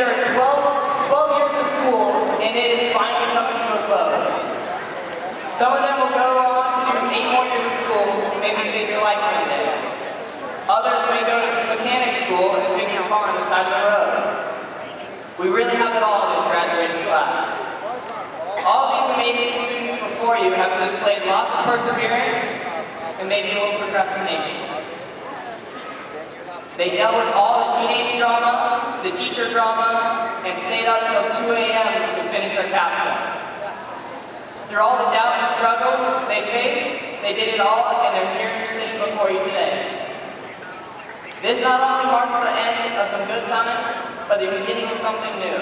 endured 12 years of school, and it is finally coming to a close. Some of them will go on to do 8 more years of school, maybe save your life for the day. Others may go to mechanic school and fix your car on the side of the road. We really have it all in this graduating class. All of these amazing students before you have displayed lots of perseverance and maybe a little procrastination. They dealt with all the teenage drama, the teacher drama, and stayed up till 2 a.m. to finish their capstone. Through all the doubt and struggles they faced, they did it all, and they're here sitting before you today. This not only marks the end of some good times, but the beginning of something new.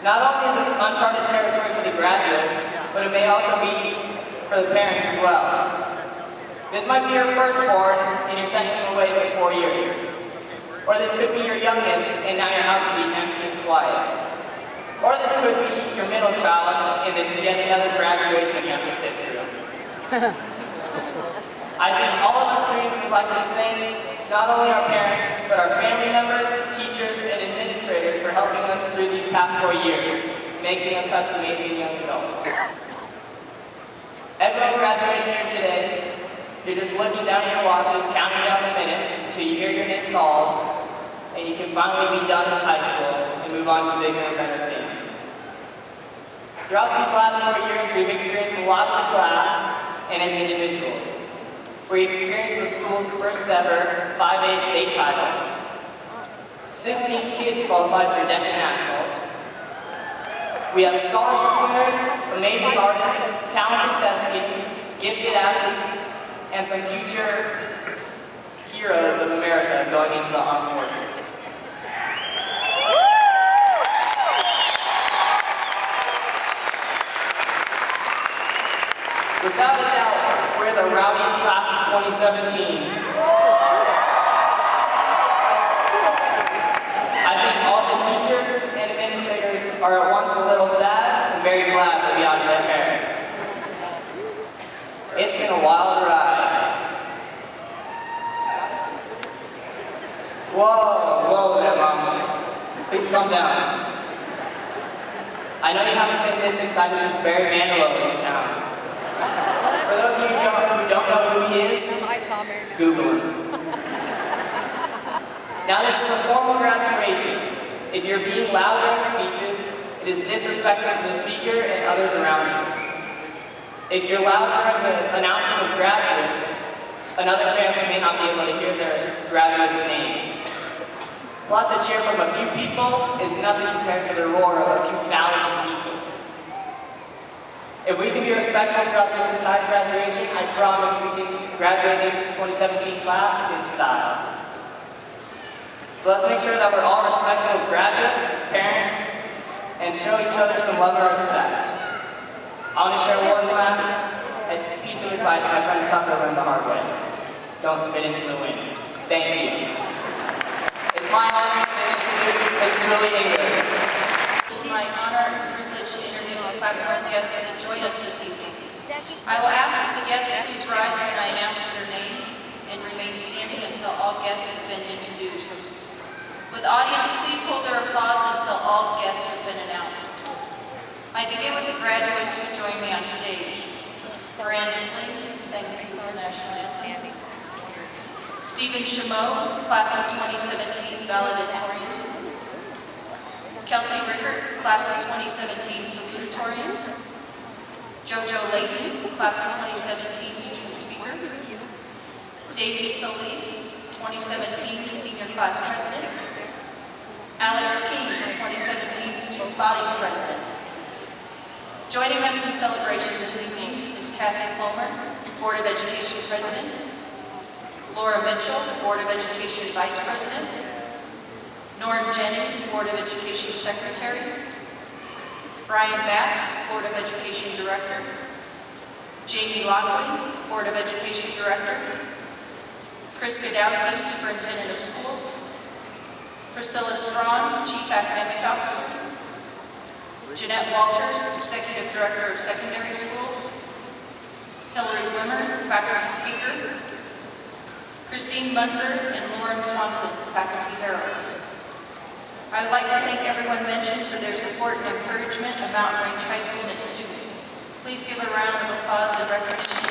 Not only is this uncharted territory for the graduates, but it may also be for the parents as well. This might be your firstborn, and you're sending them away for 4 years. Or this could be your youngest, and now your house will be empty and quiet. Or this could be your middle child, and this is yet another graduation you have to sit through. I think all of us students would like to thank not only our parents, but our family members, teachers, and administrators for helping us through these past 4 years, making us such amazing young adults. Everyone graduating here today, you're just looking down at your watches, counting down the minutes till you hear your name called, and you can finally be done with high school and move on to bigger and better things. Throughout these last 4 years, we've experienced lots of class and as individuals. We experienced the school's first ever 5A state title. 16 kids qualified for Denver Nationals. We have scholarship winners, amazing artists, talented thespians, gifted athletes, and some future heroes of America going into the armed forces. Without a doubt, we're the rowdiest class of 2017. I think all the teachers and administrators are at once a little sad and very glad to be out of their hair. It's been a wild ride. Whoa there, Mom. Please calm down. I know you haven't been this excited since Barry Manilow was in town. For those of you who don't know who he is, Google him. Now this is a formal graduation. If you're being loud during speeches, it is disrespectful to the speaker and others around you. If you're loud during the announcement of graduates, another family may not be able to hear their graduate's name. Plus, a cheer from a few people is nothing compared to the roar of a few thousand people. If we can be respectful throughout this entire graduation, I promise we can graduate this 2017 class in style. So let's make sure that we're all respectful as graduates, parents, and show each other some love and respect. I want to share one last piece of advice my friend Tucker learned the hard way. Don't spit into the wind. Thank you. It's my honor to introduce Miss Julie Inger. It is my honor and privilege to introduce the platform guests that join us this evening. I will ask that the guests please rise when I announce their name and remain standing until all guests have been introduced. Would the audience please hold their applause until all guests have been announced. I begin with the graduates who join me on stage. Miranda Flynn, sang the national anthem. Stephen Chameau, class of 2017 valedictorian. Kelsey Rickert, class of 2017 salutatorian. Jojo Layton, class of 2017 student speaker. Daisy Solis, 2017 senior class president. Alex King, 2017 student body president. Joining us in celebration this evening is Kathy Palmer, Board of Education President, Laura Mitchell, Board of Education Vice President, Norm Jennings, Board of Education Secretary, Brian Batts, Board of Education Director, Jamie Lockley, Board of Education Director, Chris Godowski, Superintendent of Schools, Priscilla Strawn, Chief Academic Officer, Jeanette Walters, Executive Director of Secondary Schools, Hillary Wimmer, Faculty Speaker, Christine Munzer, and Lauren Swanson, Faculty Heralds. I would like to thank everyone mentioned for their support and encouragement of Mountain Range High School and its students. Please give a round of applause and recognition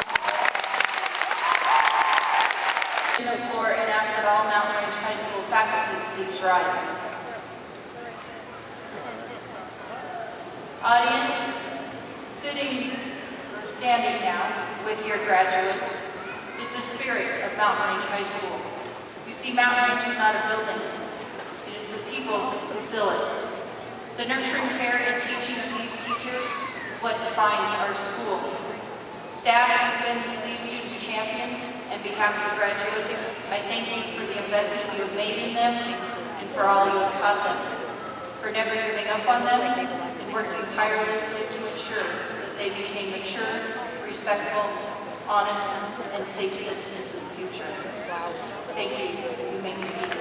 to the floor and ask that all Mountain Range High School faculty please rise. Audience, sitting or standing now with your graduates is the spirit of Mountain Range High School. You see, Mountain Range is not a building. It is the people who fill it. The nurturing care and teaching of these teachers is what defines our school. Staff, you've been these students' champions. On behalf of the graduates, I thank you for the investment you have made in them and for all you have taught them, for never giving up on them and working tirelessly to ensure that they became mature, respectful, honest, and safe citizens in the future. Thank you. You may be seated.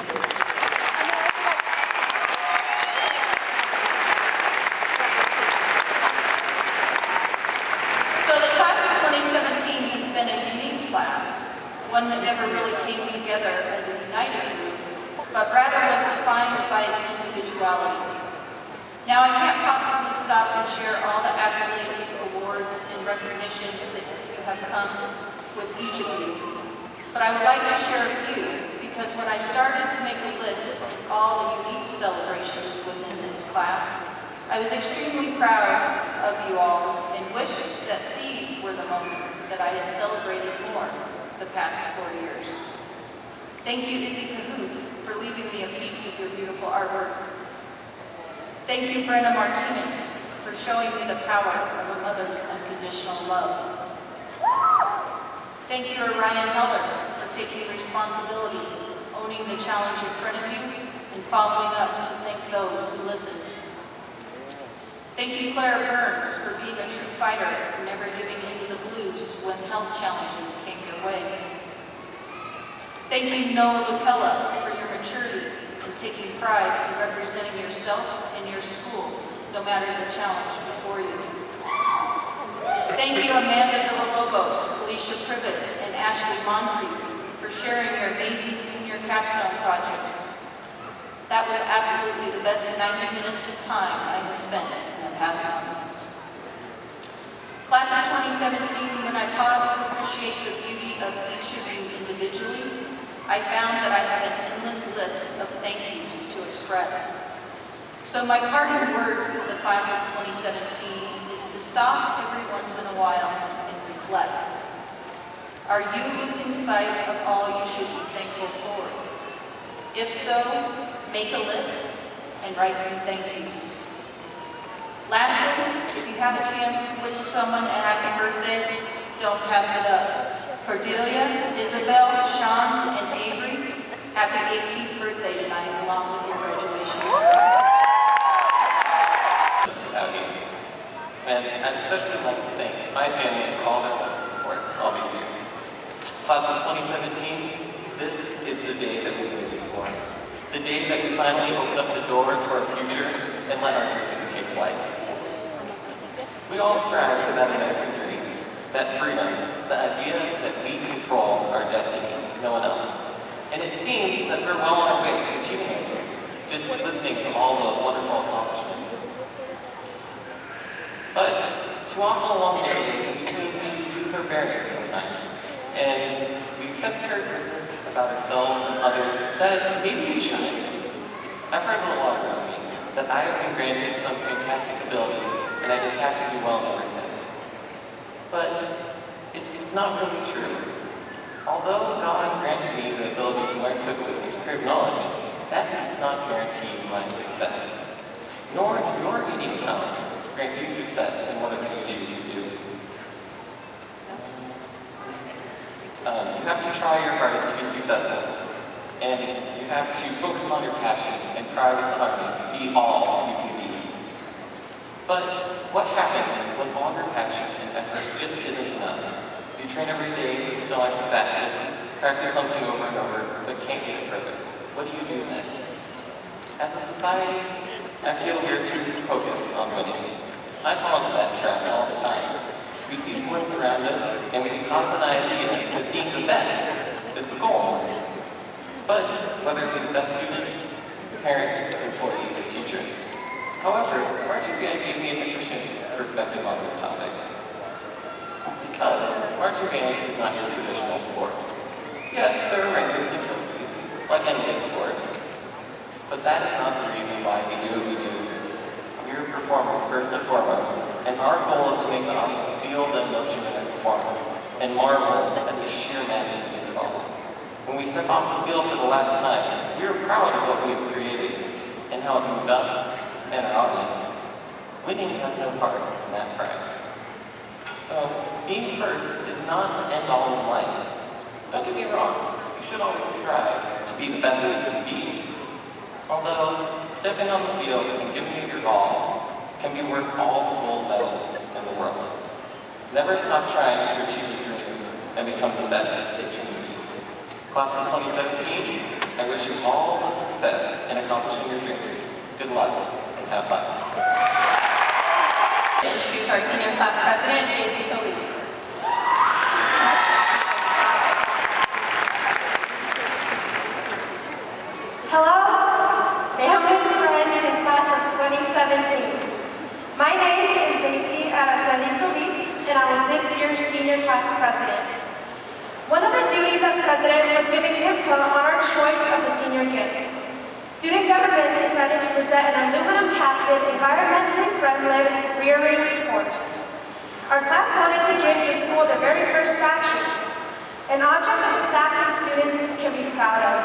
So the class of 2017 has been a unique class, one that never really came together as a united group, but rather was defined by its individuality. Now, I can't possibly stop and share all the accolades, awards, and recognitions that you have come with each of you, but I would like to share a few, because when I started to make a list of all the unique celebrations within this class, I was extremely proud of you all and wished that these were the moments that I had celebrated more the past 4 years. Thank you, Izzy Cahuth, for leaving me a piece of your beautiful artwork. Thank you, Brenna Martinez, for showing me the power of a mother's unconditional love. Thank you, Ryan Heller, for taking responsibility, owning the challenge in front of you, and following up to thank those who listened. Thank you, Clara Burns, for being a true fighter and never giving into the blues when health challenges came your way. Thank you, Noah Lucella, for your maturity and taking pride in representing yourself and your school, no matter the challenge before you. Thank you, Amanda Villalobos, Alicia Privet, and Ashley Moncrief, for sharing your amazing senior capstone projects. That was absolutely the best 90 minutes of time I have spent in the past month. Class of 2017, when I paused to appreciate the beauty of each of you individually, I found that I have an endless list of thank yous to express. So my parting words to the class of 2017 is to stop every once in a while and reflect. Are you losing sight of all you should be thankful for? If so, make a list and write some thank yous. Lastly, if you have a chance to wish someone a happy birthday, don't pass it up. Cordelia, Isabel, Sean, and Avery, happy 18th birthday tonight, along with your graduation. And I'd especially like to thank my family for all their love and support all these years. Class of 2017, this is the day that we've waited for. The day that we finally open up the door to our future and let our dreams take flight. We all strive for that American dream, that freedom, the idea that we control our destiny, no one else. And it seems that we're well on our way to achieving our dream, just listening to all those wonderful accomplishments. But too often along the way, we seem to lose our bearings sometimes, and we accept characteristics about ourselves and others that maybe we shouldn't. I've heard a lot around me that I have been granted some fantastic ability, and I just have to do well in everything. But it's not really true. Although God granted me the ability to learn quickly and to crave knowledge, that does not guarantee my success. Nor do your unique talents grant you success in whatever you choose to do. You have to try your hardest to be successful, and you have to focus on your passions and cry with the army, be all you can be. But what happens when all your passion and effort just isn't enough? You train every day, but still aren't the fastest, practice something over and over, but can't get it perfect. What do you do next? As a society, I feel we're too focused on winning. I fall into that trap all the time. We see sports around us, and we get caught in the idea that being the best is the goal in life. But whether it be the best student, parent, employee, future. However, marching band gave me an interesting perspective on this topic. Because marching band is not your traditional sport. Yes, there are rankings and trophies, like any good sport. But that is not the reason why we do what we do. We are performers, first and foremost, and our goal is to make the audience feel the emotion in their performance and marvel at the sheer majesty of it all. When we step off the field for the last time, we are proud of what we have created and how it moved us and our audience. Winning has no part in that pride. So, being first is not the end-all in life. Don't get me wrong, you should always strive to be the best that you can be. Although, stepping on the field and giving it your all can be worth all the gold medals in the world. Never stop trying to achieve your dreams and become the best that you can be. Class of 2017, I wish you all the success in accomplishing your dreams. Good luck and have fun. Introduce our senior class president, Daisy Solis. Hello, family and friends in class of 2017. My name is Daisy Solis, and I was this year's senior class president. One of the duties as president was giving input on our choice of the senior gift. Student government decided to present an aluminum-casted, environmentally friendly rearing horse. Our class wanted to give the school their very first statue, an object that the staff and students can be proud of.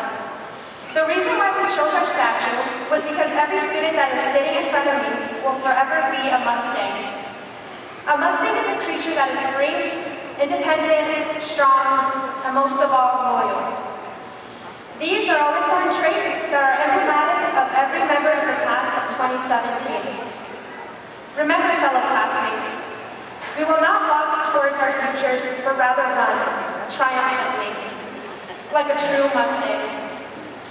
The reason why we chose our statue was because every student that is sitting in front of me will forever be a Mustang. A Mustang is a creature that is free, independent, strong, and most of all, loyal. These are all important traits that are emblematic of every member of the class of 2017. Remember, fellow classmates, we will not walk towards our futures, but rather run triumphantly, like a true Mustang.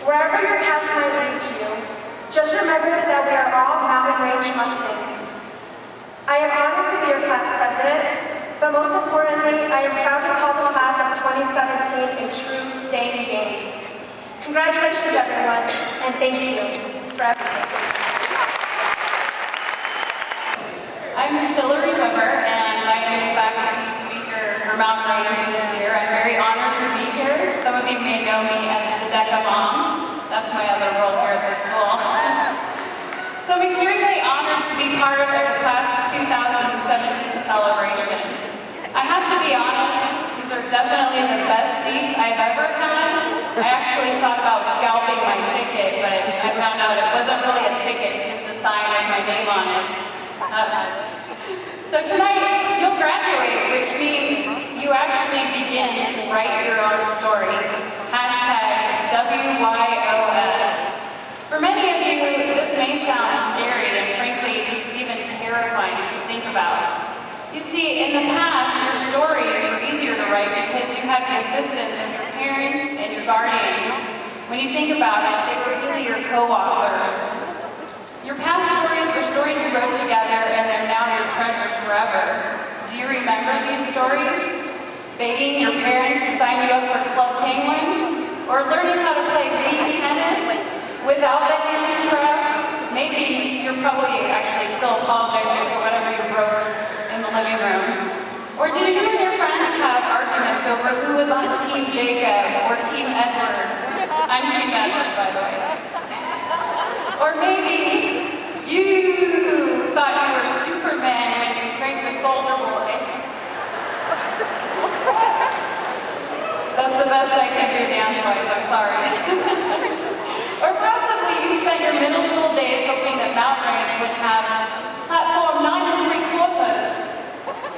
Wherever your paths might lead you, just remember that we are all mountain range Mustangs. I am honored to be your class president, but most importantly, I am proud to call the class of 2017 a true staying game. Congratulations, everyone, and thank you for everything. I'm Hillary Weber, and I am a faculty speaker for Mountain Range this year. I'm very honored to be here. Some of you may know me as the DECA Mom. That's my other role here at the school. So I'm extremely honored to be part of the class of 2017 celebration. I have to be honest, these are definitely the best seats I've ever had. I actually thought about scalping my ticket, but I found out it wasn't really a ticket, it's just a sign with my name on it. So tonight, you'll graduate, which means you actually begin to write your own story. Hashtag WYOS. For many of you, this may sound scary and frankly just even terrifying to think about. You see, in the past, your stories were easier to write because you had the assistance of your parents and your guardians. When you think about it, they were really your co-authors. Your past stories were stories you wrote together and they're now your treasures forever. Do you remember these stories? Begging your parents to sign you up for Club Penguin? Or learning how to play Wii tennis without the hand strap? Maybe you're probably actually still apologizing for whatever you broke in the living room. Or did you and your friends have arguments over who was on Team Jacob or Team Edward? I'm Team Edward, by the way. Or maybe you thought you were Superman when you cranked the Soldier Boy. That's the best I can do dance-wise, I'm sorry. Or possibly you spent your middle school days hoping that Mountain Range would have platform 9 3/4.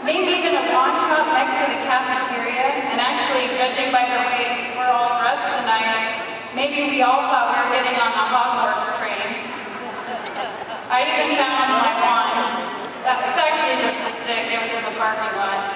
Maybe even a lawn shop next to the cafeteria. And actually, judging by the way we're all dressed tonight, maybe we all thought we were getting on the Hogwarts train. I even found my wand. It's actually just a stick. It was in the parking lot.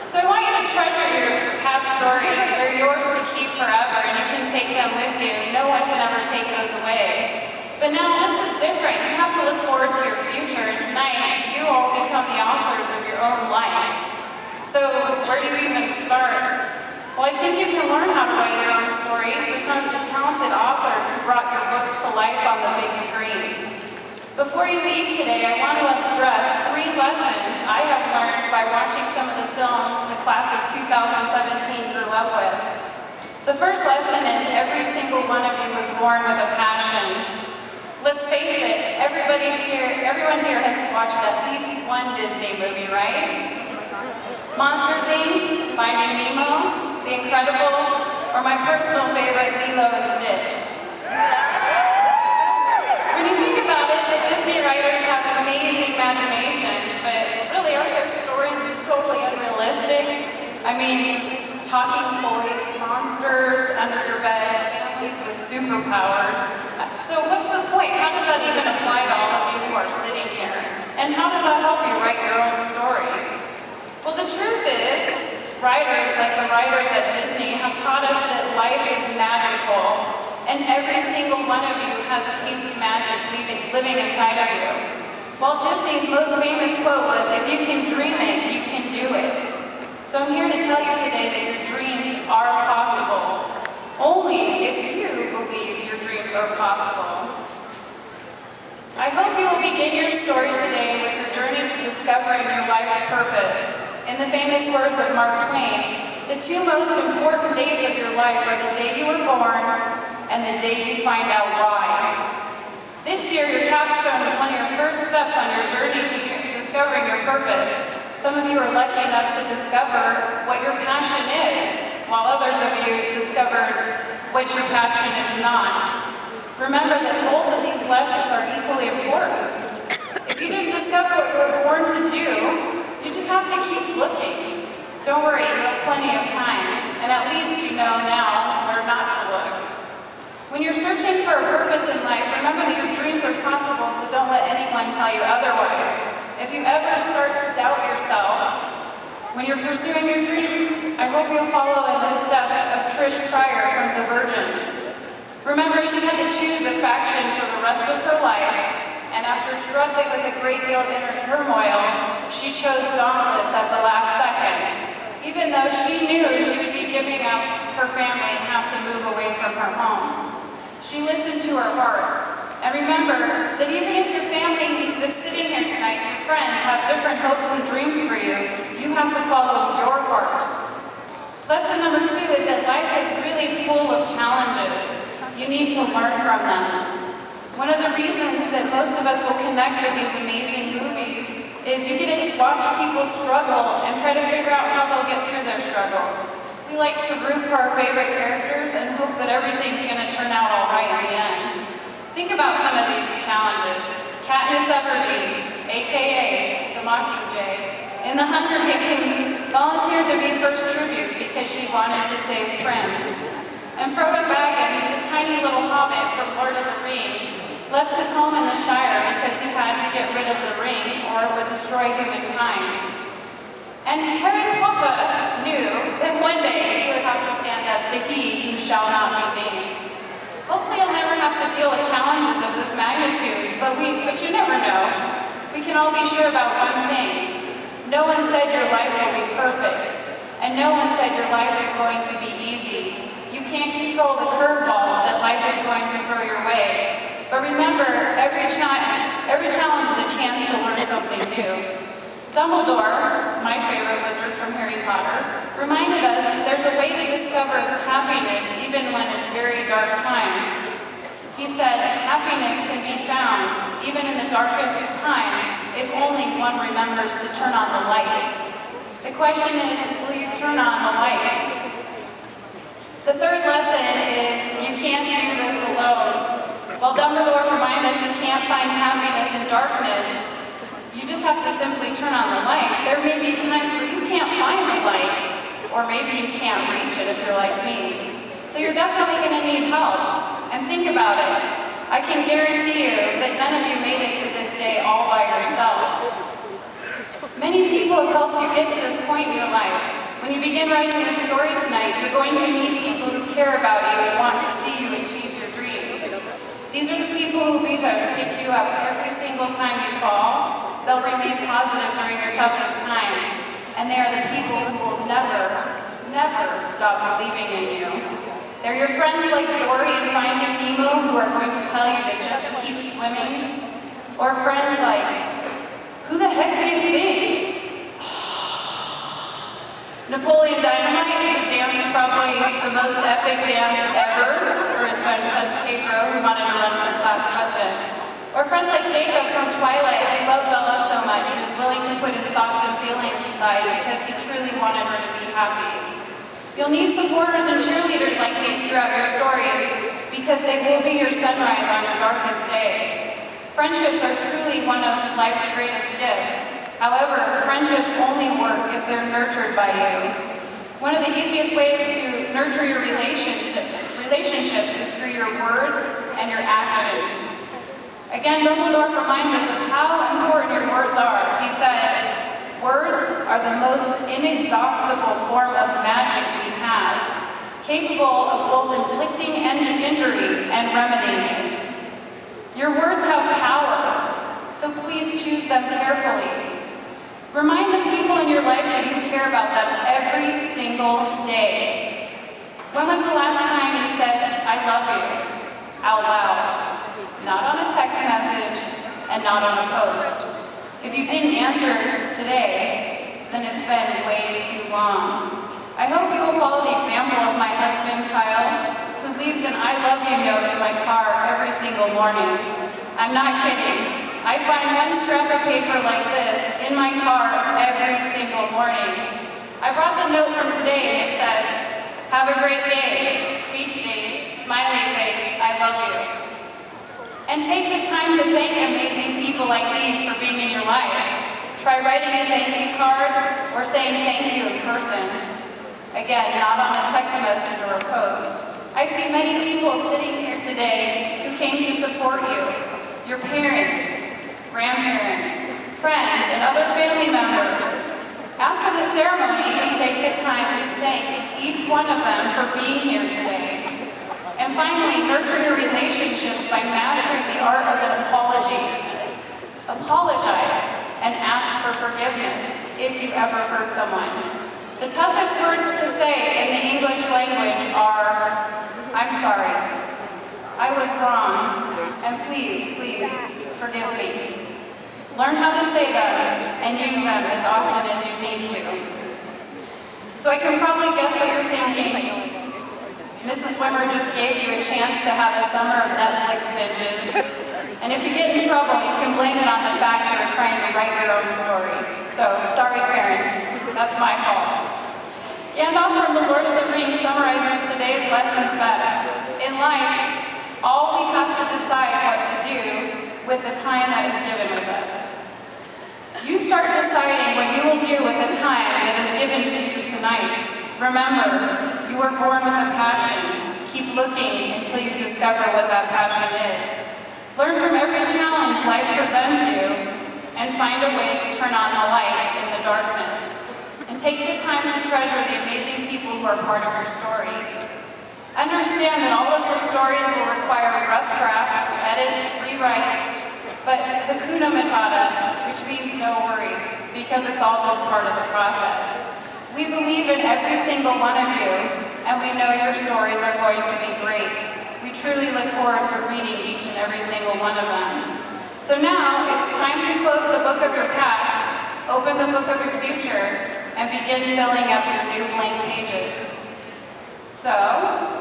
So I want you to treasure your past stories. They're yours to keep forever, and you can take them with you. No one can ever take those away. But now this is different. You have to look forward to your future. Tonight, you all become the authors of your own life. So where do you even start? Well, I think you can learn how to write your own story for some of the talented authors who brought your books to life on the big screen. Before you leave today, I want to address 3 lessons I have learned by watching some of the films the class of 2017 grew up with. The first lesson is every single one of you was born with a passion. Let's face it, everyone here has watched at least one Disney movie, right? Monsters Inc., Finding Nemo, The Incredibles, or my personal favorite, Lilo and Stitch. When you think about it, the Disney writers have amazing imaginations, but really aren't their stories just totally unrealistic? I mean, talking toys, monsters under your bed, families with superpowers. So what's the point? How does that even apply to all of you who are sitting here? And how does that help you write your own story? Well, the truth is, writers like the writers at Disney have taught us that life is magical, and every single one of you has a piece of magic living inside of you. Walt Disney's most famous quote was, "If you can dream it, you can do it." So I'm here to tell you today that your dreams are possible. Only if you believe your dreams are possible. I hope you will begin your story today with your journey to discovering your life's purpose. In the famous words of Mark Twain, the 2 most important days of your life are the day you were born and the day you find out why. This year, your capstone is one of your first steps on your journey to discovering your purpose. Some of you are lucky enough to discover what your passion is, while others of you discovered what your passion is not. Remember that both of these lessons are equally important. If you didn't discover what you were born to do, you just have to keep looking. Don't worry, you have plenty of time, and at least you know now where not to look. When you're searching for a purpose in life, remember that your dreams are possible, so don't let anyone tell you otherwise. If you ever start to doubt yourself when you're pursuing your dreams, I hope you'll follow in the steps of Trish Pryor from Divergent. Remember, she had to choose a faction for the rest of her life, and after struggling with a great deal of inner turmoil, she chose Dauntless at the last second, even though she knew she would be giving up her family and have to move away from her home. She listened to her heart. And remember that even if your family that's sitting here tonight, your friends, have different hopes and dreams for you, you have to follow your heart. Lesson number 2 is that life is really full of challenges. You need to learn from them. One of the reasons that most of us will connect with these amazing movies is you get to watch people struggle and try to figure out how they'll get through their struggles. We like to root for our favorite characters and hope that everything's going to turn out all right in the end. Think about some of these challenges. Katniss Everdeen, aka the Mockingjay, in The Hunger Games, volunteered to be first tribute because she wanted to save Prim. And Frodo Baggins, the tiny little hobbit from Lord of the Rings, left his home in the Shire because he had to get rid of the ring or it would destroy humankind. And Harry Potter knew that one day he would have to stand up to he who shall not be named. Hopefully you'll never have to deal with challenges of this magnitude, but you never know. We can all be sure about one thing. No one said your life will be perfect, and no one said your life is going to be easy. You can't control the curveballs that life is going to throw your way. But remember, every challenge is a chance to learn something new. Dumbledore, my favorite wizard from Harry Potter, reminded us that there's a way to discover happiness even when it's very dark times. He said, happiness can be found even in the darkest of times if only one remembers to turn on the light. The question is, will you turn on the light? The third lesson is, you can't do this alone. While Dumbledore reminded us you can't find happiness in darkness, you just have to simply turn on the light. There may be times where you can't find the light, or maybe you can't reach it if you're like me. So you're definitely going to need help. And think about it. I can guarantee you that none of you made it to this day all by yourself. Many people have helped you get to this point in your life. When you begin writing your story tonight, you're going to need people who care about you and want to see you achieve your dreams. These are the people who will be there to pick you up every single time you fall. They'll remain positive during your toughest times. And they are the people who will never, never stop believing in you. They're your friends like Dory in Finding Nemo who are going to tell you to just keep swimming. Or friends like, who the heck do you think? Napoleon Dynamite, who danced probably the most epic dance ever for his friend Pedro, who wanted to run for class president. Or friends like Jacob from Twilight, who loved Bella so much he was willing to put his thoughts and feelings aside because he truly wanted her to be happy. You'll need supporters and cheerleaders like these throughout your stories because they will be your sunrise on your darkest day. Friendships are truly one of life's greatest gifts. However, friendships only work if they're nurtured by you. One of the easiest ways to nurture your relationships is through your words and your actions. Again, Dumbledore reminds us of how important your words are. He said, words are the most inexhaustible form of magic we have, capable of both inflicting injury and remedying it. Your words have power, so please choose them carefully. Remind the people in your life that you care about them every single day. When was the last time you said, I love you, out loud? Not on a text message, and not on a post. If you didn't answer today, then it's been way too long. I hope you will follow the example of my husband, Kyle, who leaves an I love you note in my car every single morning. I'm not kidding. I find one scrap of paper like this in my car every single morning. I brought the note from today and it says, have a great day, speech date, smiley face, I love you. And take the time to thank amazing people like these for being in your life. Try writing a thank you card or saying thank you in person. Again, not on a text message or a post. I see many people sitting here today who came to support you. Your parents, grandparents, friends, and other family members. After the ceremony, take the time to thank each one of them for being here today. And finally, nurture your relationships by mastering the art of an apology. Apologize and ask for forgiveness if you ever hurt someone. The toughest words to say in the English language are, I'm sorry, I was wrong, and please, please forgive me. Learn how to say them and use them as often as you need to. So I can probably guess what you're thinking. Mrs. Wimmer just gave you a chance to have a summer of Netflix binges. And if you get in trouble, you can blame it on the fact you're trying to write your own story. So, sorry parents, that's my fault. Gandalf from The Lord of the Rings summarizes today's lessons best. In life, all we have to decide what to do with the time that is given with us. You start deciding what you will do with the time that is given to you tonight. Remember, you were born with a passion. Keep looking until you discover what that passion is. Learn from every challenge life presents you and find a way to turn on the light in the darkness. And take the time to treasure the amazing people who are part of your story. Understand that all of your stories will require rough drafts, edits, rewrites, but Hakuna Matata, which means no worries, because it's all just part of the process. We believe in every single one of you, and we know your stories are going to be great. We truly look forward to reading each and every single one of them. So now, it's time to close the book of your past, open the book of your future, and begin filling up your new blank pages. So,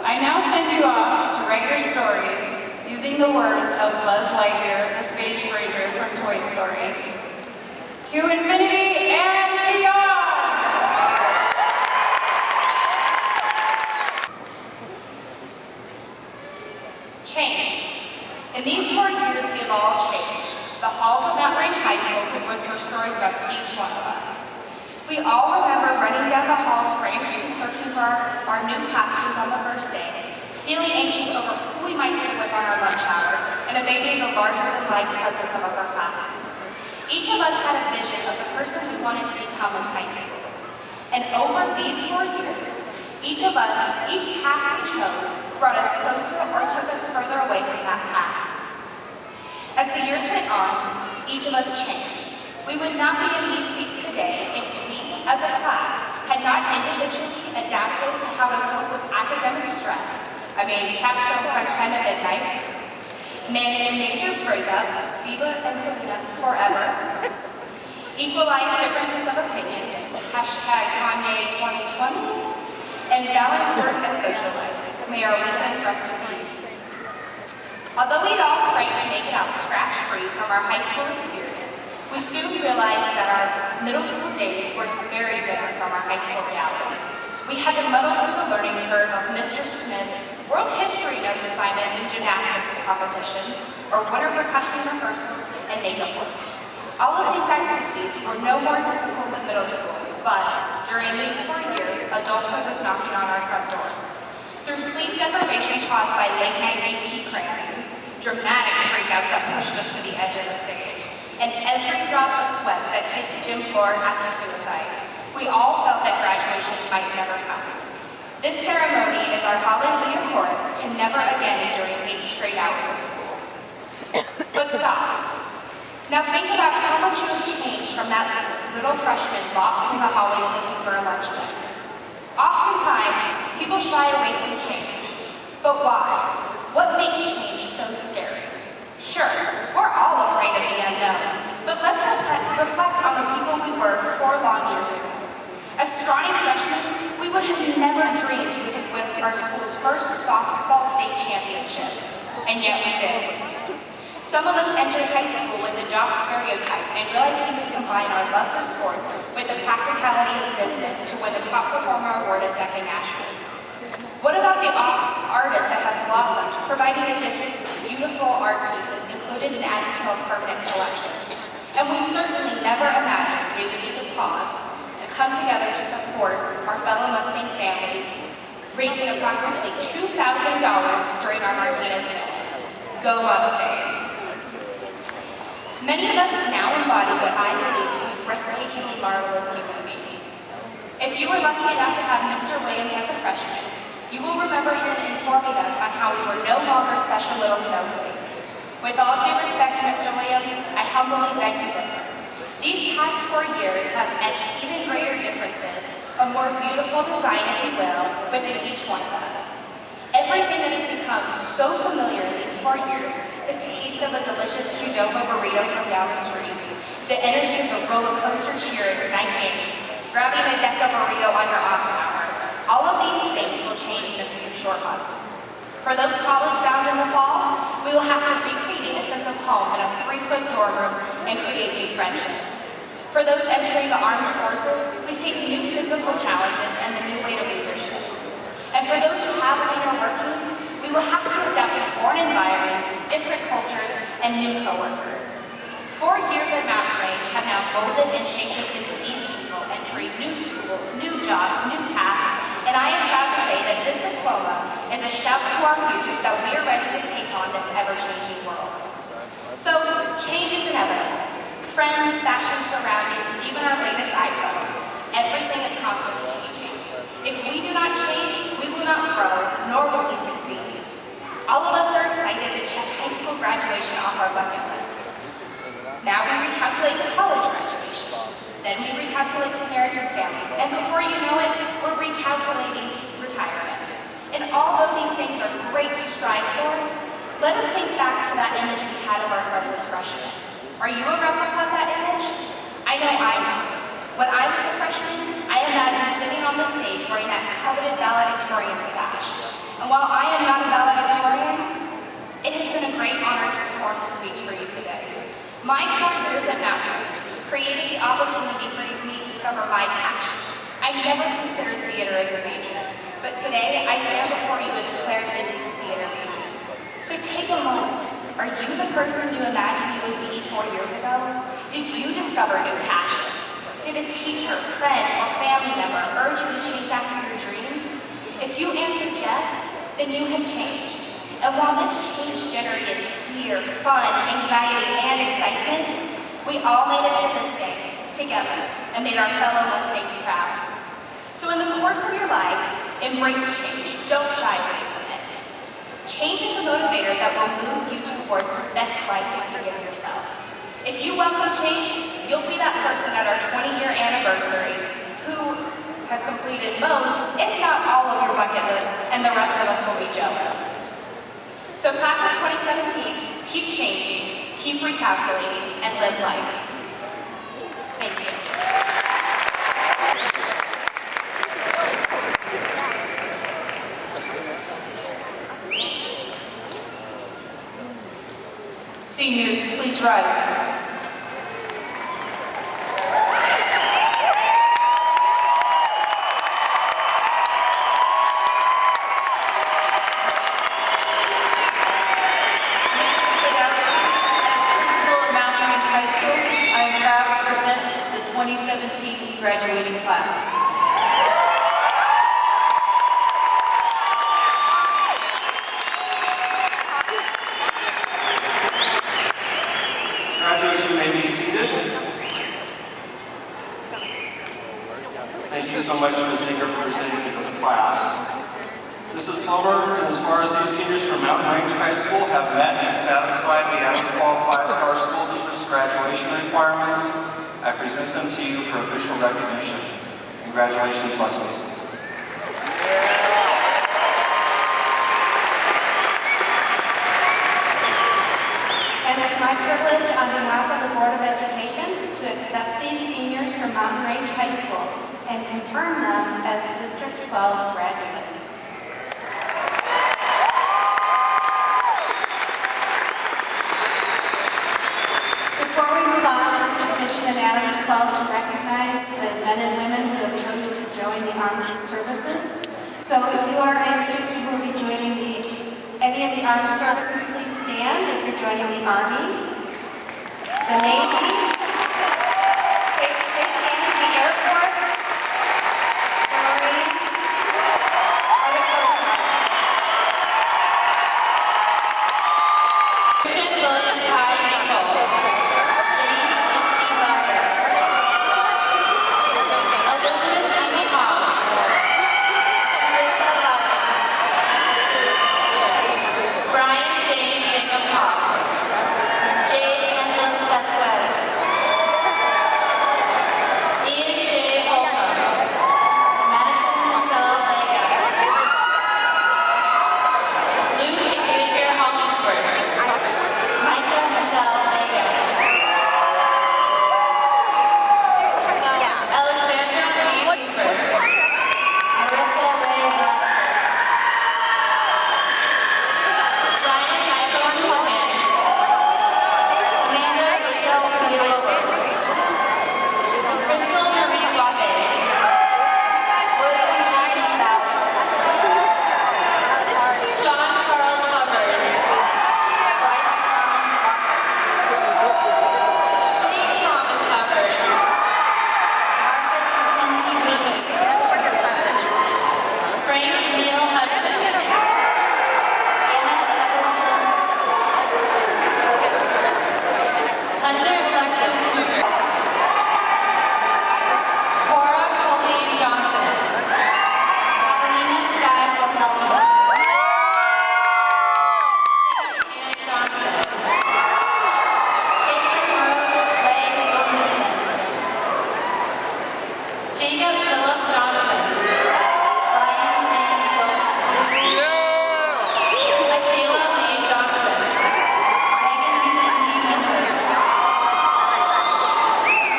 I now send you off to write your stories using the words of Buzz Lightyear, the Space Ranger from Toy Story. To infinity and beyond! Change. In these 4 years, we have all changed. The halls of Mount Range High School could whisper stories about each one of us. We all remember running down the halls frantically searching for our new classrooms on the first day, feeling anxious over who we might sit with on our lunch hour, and evading the larger-than-life presence of our classmates. Each of us had a vision of the person we wanted to become as high schoolers. And over these 4 years, each path we chose brought us closer or took us further away from that path. As the years went on, each of us changed. We would not be in these seats today if we, as a class, had not individually adapted to how to cope with academic stress, I mean, capstone crunch time at midnight, manage major breakups, Bieber and Selena forever, equalize differences of opinions, hashtag Kanye 2020, and balance work and social life. May our weekends rest in peace. Although we'd all prayed to make it out scratch-free from our high school experience, we soon realized that our middle school days were very different from our high school reality. We had to muddle through the learning curve of Mr. Smith's world history notes assignments and gymnastics competitions, or winter percussion rehearsals and makeup work. All of these activities were no more difficult than middle school, but during these 4 years, adulthood was knocking on our front door. Through sleep deprivation caused by late-night AP cramming, dramatic freakouts that pushed us to the edge of the stage, and every drop of sweat that hit the gym floor after suicides, we all felt that graduation might never come. This ceremony is our hallelujah chorus to never again enduring 8 straight hours of school. But stop. Now think about how much you have changed from that little freshman lost in the hallways looking for a lunch break. Oftentimes, people shy away from change. But why? What makes change so scary? Sure, we're all afraid of the unknown, but let's reflect on the people we were 4 long years ago. As scrawny freshmen, we would have never dreamed we could win our school's first softball state championship, and yet we did. Some of us entered high school with the jock stereotype and realized we could combine our love for sports with the practicality of business to win the top performer award at Decca Nationals. What about the artists that have blossomed, providing a district with beautiful art pieces included and added to a permanent collection? And we certainly never imagined we would need to pause and come together to support our fellow Mustang family, raising approximately $2,000 during our Martinez minutes. Go Mustangs! Many of us now embody what I believe to be breathtakingly marvelous human beings. If you were lucky enough to have Mr. Williams as a freshman, you will remember him informing us on how we were no longer special little snowflakes. With all due respect, Mr. Williams, I humbly beg to differ. These past 4 years have etched even greater differences, a more beautiful design, if you will, within each one of us. Everything that has become so familiar in these 4 years, the taste of a delicious Qdoba burrito from down the street, the energy of the roller coaster cheer at your night games, grabbing a Decca burrito on your off hour, all of these things will change in a few short months. For those college-bound in the fall, we will have to recreate a sense of home in a 3-foot dorm room and create new friendships. For those entering the armed forces, we face new physical challenges and the new weight of leadership. And for those traveling or working, we will have to adapt to foreign environments, different cultures, and new coworkers. 4 years at Mountain Range have now molded and shaped us into these people, entering new schools, new jobs, new paths, and I am proud to say that this diploma is a shout to our futures that we are ready to take on this ever-changing world. So, change is inevitable. Friends, fashion, surroundings, even our latest iPhone, everything is constantly changing. If we do not change, we will not grow, nor will we succeed. All of us are excited to check high school graduation off our bucket list. Now we recalculate to college graduation. Then we recalculate to marriage and family. And before you know it, we're recalculating to retirement. And although these things are great to strive for, let us think back to that image we had of ourselves as freshmen. Are you a replica of that image? I know I'm not. When I was a freshman, I imagined sitting on the stage wearing that coveted valedictorian sash. And while I am not a valedictorian, it has been a great honor to perform this speech for you today. My 4 years at Mountain Range created the opportunity for me to discover my passion. I never considered theater as a major, but today I stand before you and declare this a theater major. So take a moment. Are you the person you imagined you would be 4 years ago? Did you discover new passions? Did a teacher, friend, or family member urge you to chase after your dreams? If you answered yes, then you have changed. And while this change generated fear, fun, anxiety, and excitement, we all made it to this day, together, and made our fellow Mustangs proud. So in the course of your life, embrace change. Don't shy away from it. Change is the motivator that will move you towards the best life you can give yourself. If you welcome change, you'll be that person at our 20-year anniversary who has completed most, if not all, of your bucket list, and the rest of us will be jealous. So class of 2017, keep changing, keep recalculating, and live life. Thank you. Seniors, please rise. As principal of Mountain Range High School, I am proud to present the 2017 graduating class. Graduates, you may be seated. Thank you so much, Ms. Hager, for presenting this class. Mrs. Plummer, and as far as these seniors from Mountain Range High School have met and satisfied the Adams Fall 5-Star School District's graduation requirements, I present them to you for official recognition. Congratulations, Mustangs. And it's my privilege on behalf of the Board of Education to accept these seniors from Mountain Range High School and confirm them as District 12 graduates. Before we move on, it's a tradition in Adams 12 to recognize the men and women who have chosen to join the armed services. So if you are a student who will be joining any of the armed services, please stand if you're joining the Army, the Navy, stay standing, the Air Force, the Marines, or the Coast Guard. Christian William Kai Hinkle. James Anthony Vargas. Elizabeth Amy Hogg. Teresa Vargas. Brian Dane Bingham Hoff. Jade Angeles Vasquez. Ian J. Holcomb. Madison Michelle Vega. Luke Xavier Hollingsworth. Micah Michelle Vega. Alexandra Lee Hooper. Marissa Ray Vasquez. Ryan Michael Cohen. Amanda Rachel Villalobos. Crystal Marie Wabe. William James Bowles. Sean Charles Hubbard. Bryce Thomas Walker. Shane Thomas Hubbard. Marcus Mackenzie Weeks. Frank Neil Hudson. Anna Evelyn Hunter Alexis Hoover. Cora Colleen Johnson. Catalina Sky Wilhelmi. Ann Johnson. Caitlin Rose Leigh Williamson. Jacob Philip Johnson. Brian James Wilson. Michaela Lee Johnson. Megan Mackenzie Winters.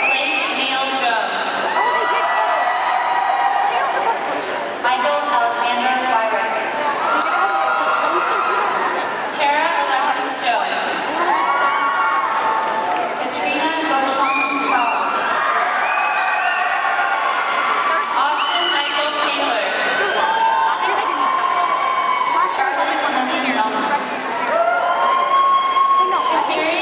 Blake Neil Jones. Michael Alexander Wyrick. Tara Alexis Jones. Katrina Bertrand Shaw. Austin Michael Taylor. Charlie Kennedy Melman. Kateri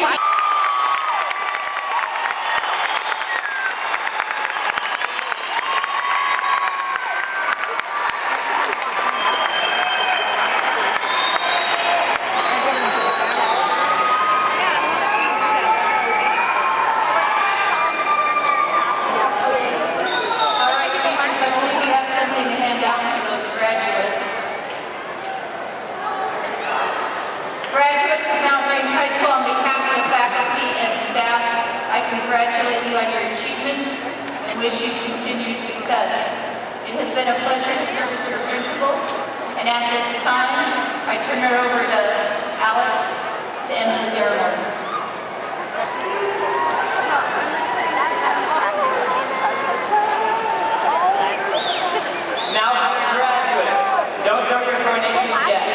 All right, teachers, I believe you have something to hand down to those graduates. Graduates of Mountain Range High School, on behalf of the faculty and staff, I congratulate you on your achievements and wish you continued success. It has been a pleasure to serve as your principal, and at this time, I turn it over to Alex to end the ceremony. Now for the graduates, don't throw your coronations yet.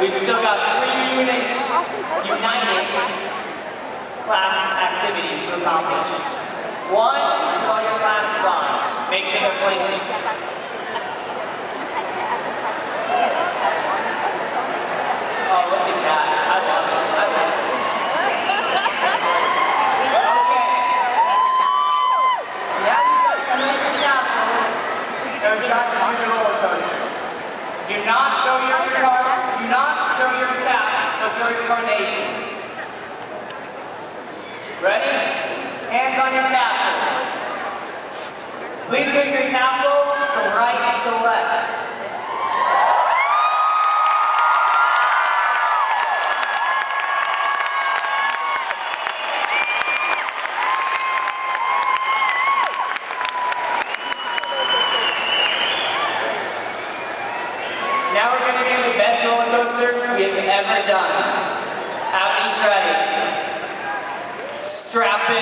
We've still got 3 united class activities to accomplish. 1, put all your glasses on. Make sure they're blinking. Oh, look at that. I love it. I love it. Okay. Now you've got to make some tassels. And we've got to do the roller coaster. Do not throw your caps, but throw your carnations. Ready? Hands on your tassels. Please move your tassel from right to left. Now we're going to do the best roller coaster we have ever done. Have these ready. Strap in.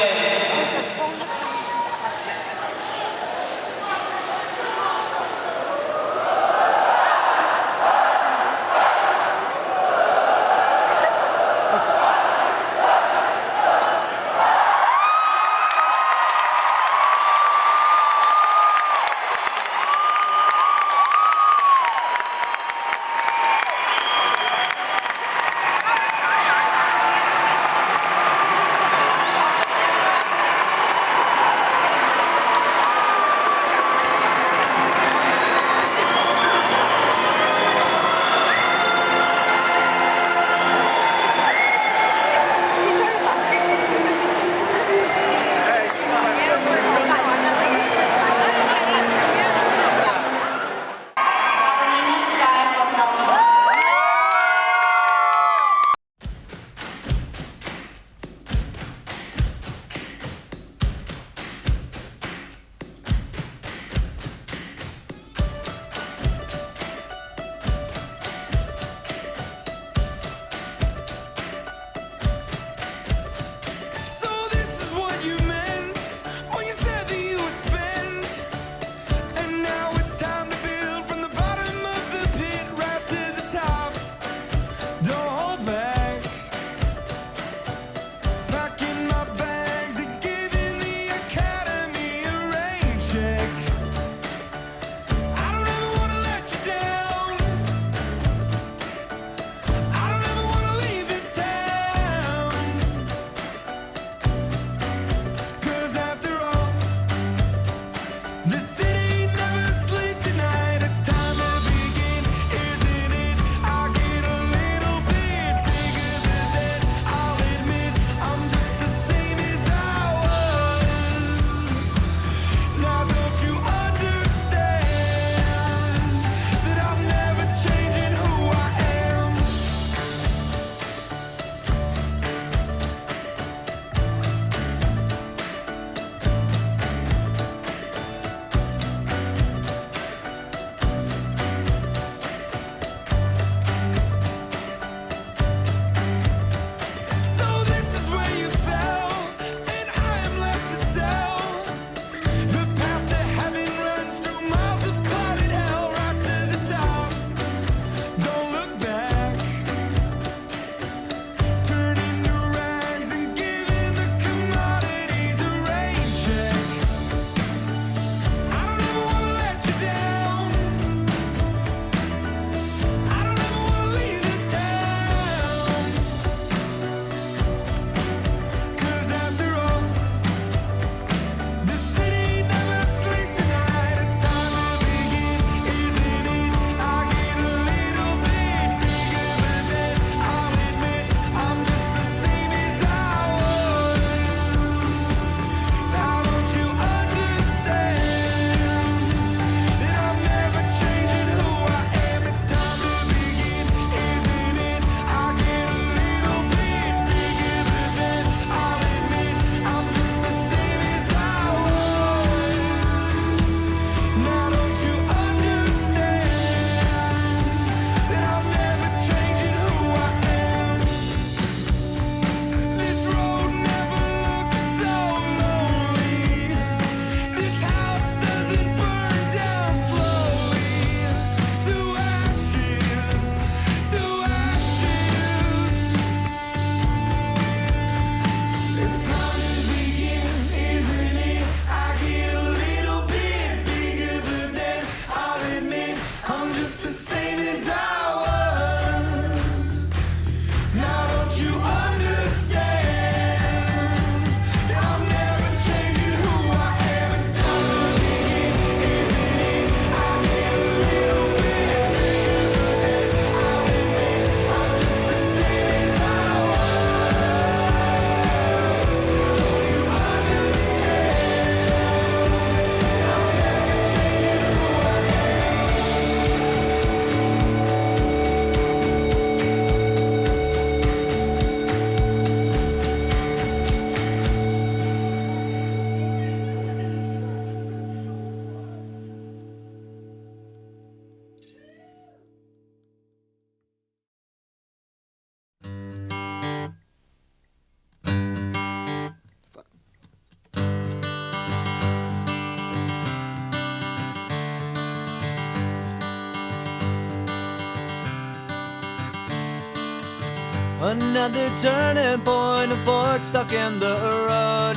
Another turning point, a fork stuck in the road.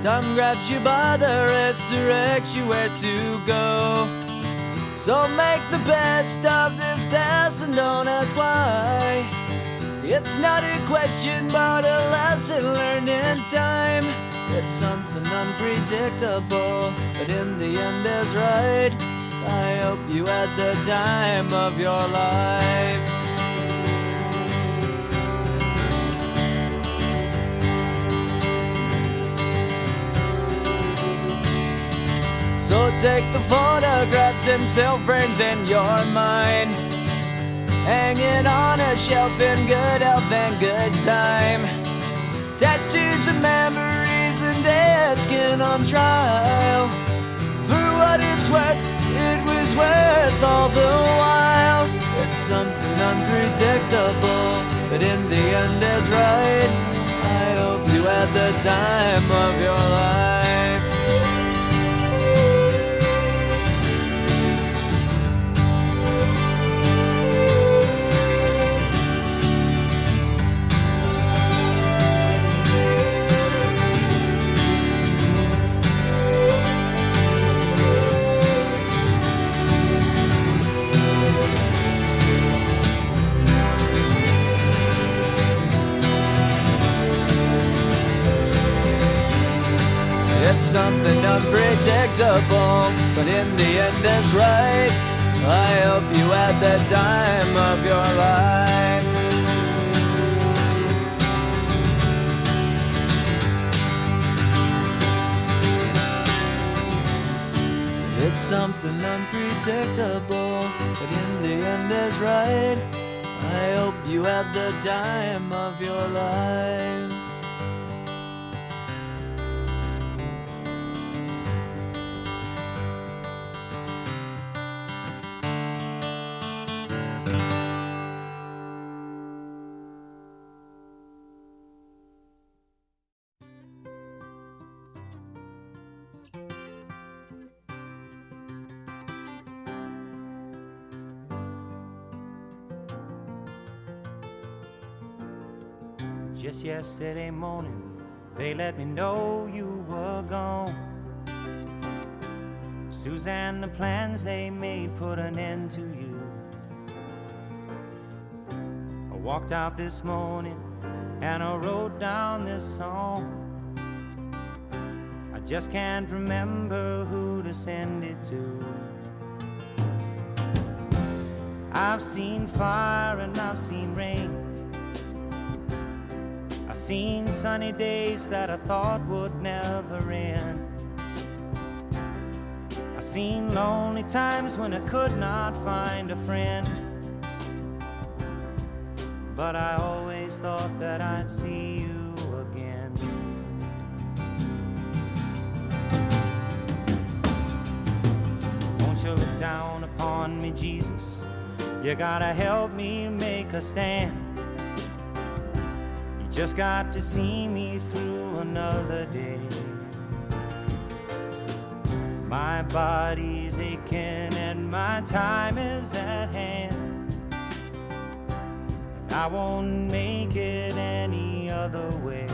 Time grabs you by the wrist, directs you where to go. So make the best of this test and don't ask why. It's not a question but a lesson learned in time. It's something unpredictable, but in the end is right. I hope you had the time of your life. So take the photographs and still frames in your mind, hang it on a shelf in good health and good time. Tattoos and memories and dead skin on trial. For what it's worth, it was worth all the while. It's something unpredictable, but in the end is right. I hope you had the time of your life. It's something unpredictable, but in the end it's right. I hope you had the time of your life. It's something unpredictable, but in the end is right. I hope you had the time of your life. Just yesterday morning, they let me know you were gone. Suzanne, the plans they made put an end to you. I walked out this morning and I wrote down this song. I just can't remember who to send it to. I've seen fire and I've seen rain. I've seen sunny days that I thought would never end. I've seen lonely times when I could not find a friend. But I always thought that I'd see you again. Won't you look down upon me, Jesus? You gotta help me make a stand. Just got to see me through another day. My body's aching and my time is at hand. I won't make it any other way.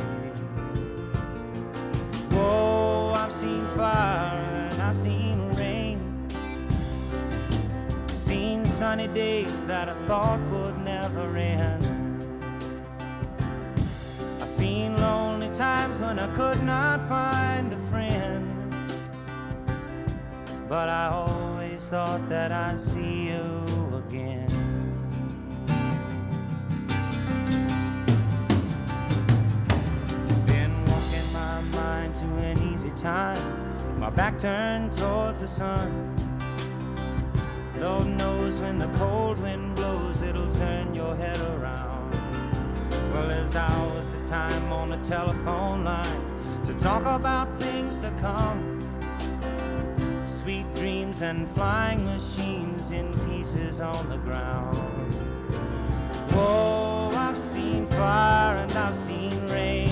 Whoa, I've seen fire and I've seen rain. I've seen sunny days that I thought would never end. Seen lonely times when I could not find a friend. But I always thought that I'd see you again. Been walking my mind to an easy time, my back turned towards the sun. Lord knows when the cold wind blows, it'll turn your head around. Well, there's hours of time on the telephone line to talk about things to come. Sweet dreams and flying machines in pieces on the ground. Whoa, I've seen fire and I've seen rain.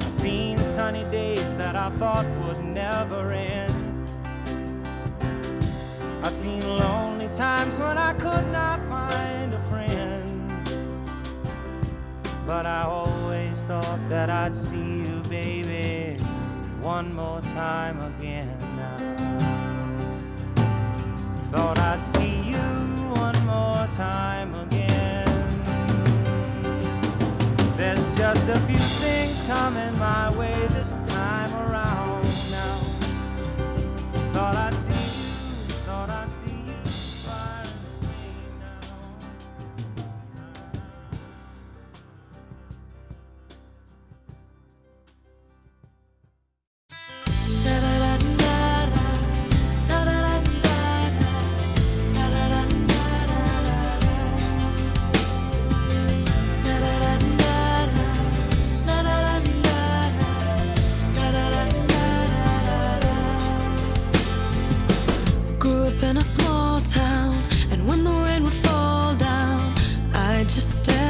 I've seen sunny days that I thought would never end. I've seen lonely times when I could not find a friend. but I always thought that I'd see you, baby, one more time again now. Thought I'd see you one more time again. There's just a few things coming my way this time around now. Thought I'd see you, thought I'd see you far away now. In a small town, and when the rain would fall down, I'd just stare